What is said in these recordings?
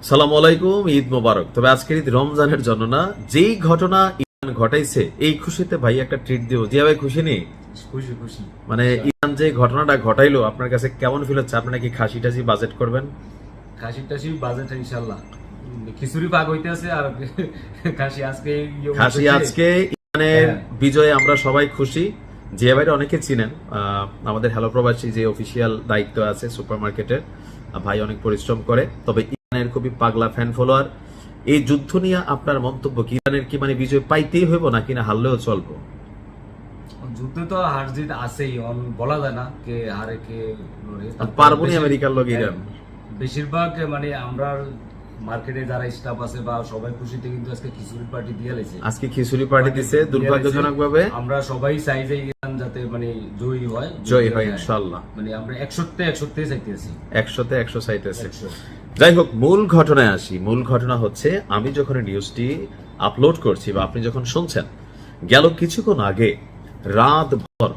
সালাম আলাইকুম, ঈদ মোবারক। তবে আজকের ঈদ রমজানের জন্য না, যেই ঘটনা ইরান ঘটাইছে এই খুশিতে ভাই একটা ট্রিট দিও। জিয়া ভাই খুশি নেই? খুশি খুশি। মানে ইরান যে ঘটনাটা ঘটাইলো আপনার কাছে কেমন ফিল হচ্ছে? আপনি নাকি খাসি টাসি বাজেট করবেন? খাসি টাসি বাজেট ইনশাআল্লাহ। খিচুড়ি পাক হইতেছে আর খাসি আজকে খাসি আজকে ইরানের বিজয়ে আমরা সবাই খুশি। জিয়া ভাইরা অনেকে চিনেন, আমাদের হ্যালো প্রবাসী যে অফিসিয়াল দায়িত্ব আছে সুপারমার্কেটের ভাই, অনেক পরিশ্রম করে। তবে ইরানের খুবই পাগলা ফ্যান ফলোয়ার। এই যুদ্ধ নিয়ে আপনার মন্তব্য কি? ইরানের কি মানে বিজয় পাইতেই হইব নাকি না হারলেও চলবো? যুদ্ধে তো হার জিত আছেই, বলা যায় না কে হারে কে লড়ে। পারবনি আমেরিকার লগে ইরান। বেশিরভাগ মানে আমরা মার্কেটে যারা স্টাফ আছে বা সবাই খুশিতে কিন্তু আজকে খিচুড়ি পার্টি দিয়ে লাইছে। আজকে খিচুড়ি পার্টি দিছে দুর্ভাগ্যজনকভাবে। আমরা সবাই চাই যে ইরান যাতে মানে জয়ী হয় ইনশাআল্লাহ। মানে আমরা 100তে 100তে চাইতেছি, 100তে 100 চাইতেছি। যাই হোক, মূল ঘটনায় আসি। মূল ঘটনা হচ্ছে, আমি যখন নিউজটি আপলোড করছি বা আপনি যখন শুনছেন, গেল কিছুক্ষণ আগে রাত ভর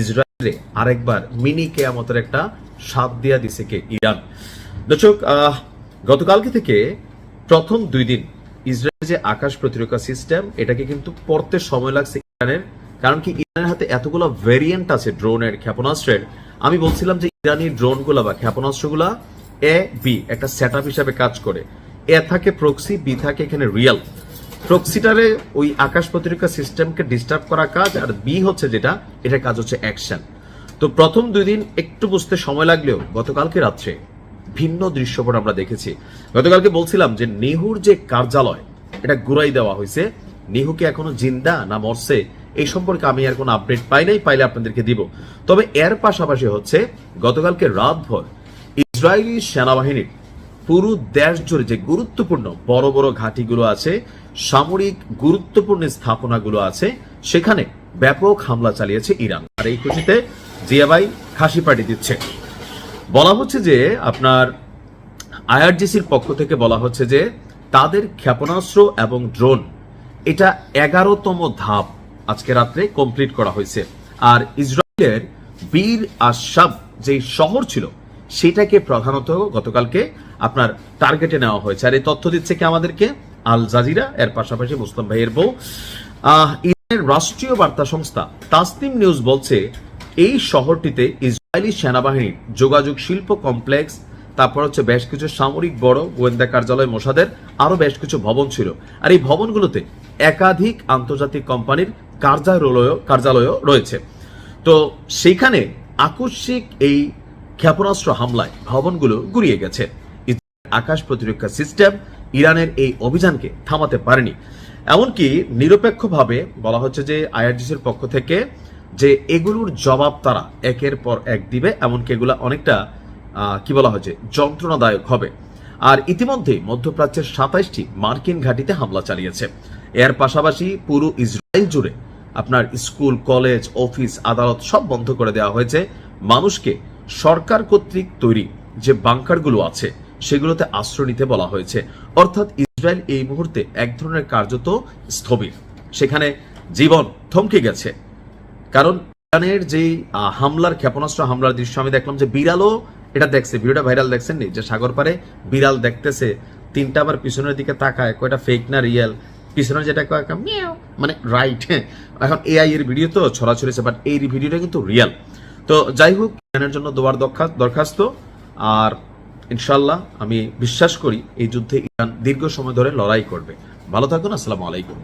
ইসরায়েলে আরেকবার মিনি কেয়ামতের একটা স্বাদ দিয়া দিছে কে? ইরান। দর্শক, গতকালকে থেকে প্রথম 2 দিন ইসরায়েলের যে আকাশ প্রতিরক্ষা সিস্টেম, এটাকে কিন্তু পড়তে সময় লাগছে ইরানের। কারণ কি, ইরানের হাতে এতগুলো ভেরিয়েন্ট আছে ড্রোনের, ক্ষেপণাস্ত্রের। আমি বলছিলাম যে ইরানি ড্রোনগুলা বা ক্ষেপণাস্ত্রগুলা এ বি একটা সেট আপ হিসাবে কাজ করে। এ থাকে প্রক্সি, বি থাকে এখানে রিয়েল। প্রক্সিটারে ওই আকাশ প্রতিরক্ষা সিস্টেমকে ডিস্টার্ব করা কাজ, আর বি হচ্ছে যেটা, এটার কাজ হচ্ছে অ্যাকশন। তো প্রথম 2 দিন একটু বুঝতে সময় লাগলেও গতকালকে রাত্রে ভিন্ন দৃশ্যপট আমরা দেখেছি। গতকালকে বলছিলাম যে নেহুর যে কার্যালয়, এটা গুড়াই দেওয়া হয়েছে। নেহুকে এখনো জিন্দা না মরছে এই সম্পর্কে আমি আর কোনো আপডেট পাই নাই, পাইলে আপনাদেরকে দিব। তবে এর পাশাপাশি হচ্ছে, গতকালকে রাতভর ইসরায়েলি সেনাবাহিনীর পুরো দেশ জুড়ে যে গুরুত্বপূর্ণ বড় বড় ঘাঁটিগুলো আছে, সামরিক গুরুত্বপূর্ণ স্থাপনাগুলো আছে, সেখানে ব্যাপক হামলা চালিয়েছে ইরান। আর এই খুশিতে জিয়া ভাই খাসি পার্টি দিচ্ছে। বলা হচ্ছে যে আপনার আইআরজিসির পক্ষ থেকে বলা হচ্ছে যে তাদের ক্ষেপণাস্ত্র এবং ড্রোন, এটা 11তম ধাপ আজকে রাত্রে কমপ্লিট করা হয়েছে। আর ইসরায়েলের বীর আশাব যে শহর ছিল, সেটাকে প্রধানত গতকালকে আপনার টার্গেটে নেওয়া হয়েছে। আর এই তথ্য দিচ্ছে কি আমাদেরকে? আল জাজিরা, এর পাশাপাশি মুসলিম ভাইয়ের বউ। ইরানের রাষ্ট্রীয় বার্তা সংস্থা তাসনিম নিউজ বলছে, এই শহরটিতে ইসরায়েলি সেনাবাহিনীর যোগাযোগ শিল্প কমপ্লেক্স, তারপর হচ্ছে বেশ কিছু সামরিক বড় গোয়েন্দা কার্যালয়, মোসাদের আরো বেশ কিছু ভবন ছিল। আর এই ভবনগুলোতে একাধিক আন্তর্জাতিক কোম্পানির কার্যালয় রয়েছে। তো সেখানে আকস্মিক এই ক্ষেপণাস্ত্র হামলায় ভবনগুলো গুড়িয়ে গেছে। আকাশ প্রতিরক্ষা সিস্টেম ইরানের এই অভিযানকে থামাতে পারেনি। এমনকি নিরপেক্ষভাবে বলা হচ্ছে যে আইআরজিসির পক্ষ থেকে যে এগুলোর জবাব তারা একের পর এক দিবে, এমনকি এগুলা অনেকটা কি বলা হচ্ছে, যন্ত্রণাদায়ক হবে। আর ইতিমধ্যে মধ্যপ্রাচ্যের 27টি মার্কিন ঘাঁটিতে হামলা চালিয়েছে। এর পাশাপাশি পুরো ইসরায়েল জুড়ে আপনার স্কুল, কলেজ, অফিস, আদালত সব বন্ধ করে দেওয়া হয়েছে। মানুষকে সরকার কর্তৃক তৈরি যে বাংকারগুলো আছে, সেগুলোতে আশ্রয় নিতে বলা হয়েছে। অর্থাৎ ইসরায়েল এই মুহূর্তে এক ধরনের কার্যত স্থবির, সেখানে জীবন থমকে গেছে। কারণ ইরানের যে হামলার, ক্ষেপণাস্ত্র হামলার দৃশ্য আমি দেখলাম, যে বিড়ালও এটা দেখছে। ভিডিওটা ভাইরাল দেখছেন নি? যে সাগর পারে বিড়াল দেখতেছে, 3টা আবার পিছনের দিকে তাকায়, কয়টা ফেক না রিয়েল, পিছনের যেটা কয় মানে রাইট। এখন এআই এর ভিডিও তো ছড়াছড়িছে, বাট এই ভিডিওটা কিন্তু রিয়েল। তো যাই হোক, ইরানের জন্য দোয়ার দরখাস্ত। আর ইনশাল্লাহ আমি বিশ্বাস করি এই যুদ্ধে ইরান দীর্ঘ সময় ধরে লড়াই করবে। ভালো থাকুন, আসসালামু আলাইকুম।